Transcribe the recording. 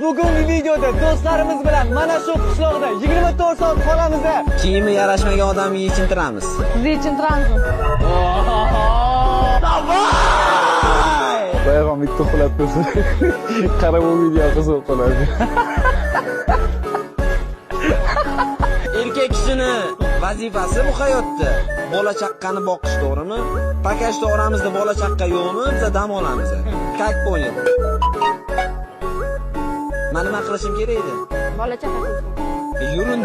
Bugungi videoda do'stlarimiz bilan mana shu qishloqda 24 soat qolamiz. Kiyimi yarashmagan odamni yechintiramiz. Sizni yechintiramizmi? Bayram bitta uxlab tursa, qarab bu video qiziq qoladi. Erkak kishini vazifasi bu hayotda bola chaqqani boqish, to'g'rimi? Pakashda oramizda bola chaqqa yo'qmi? Biz dam olamiz. Как понял? Mana nima qilishim kerak edi? Bola chaqa qilsin. Yurin.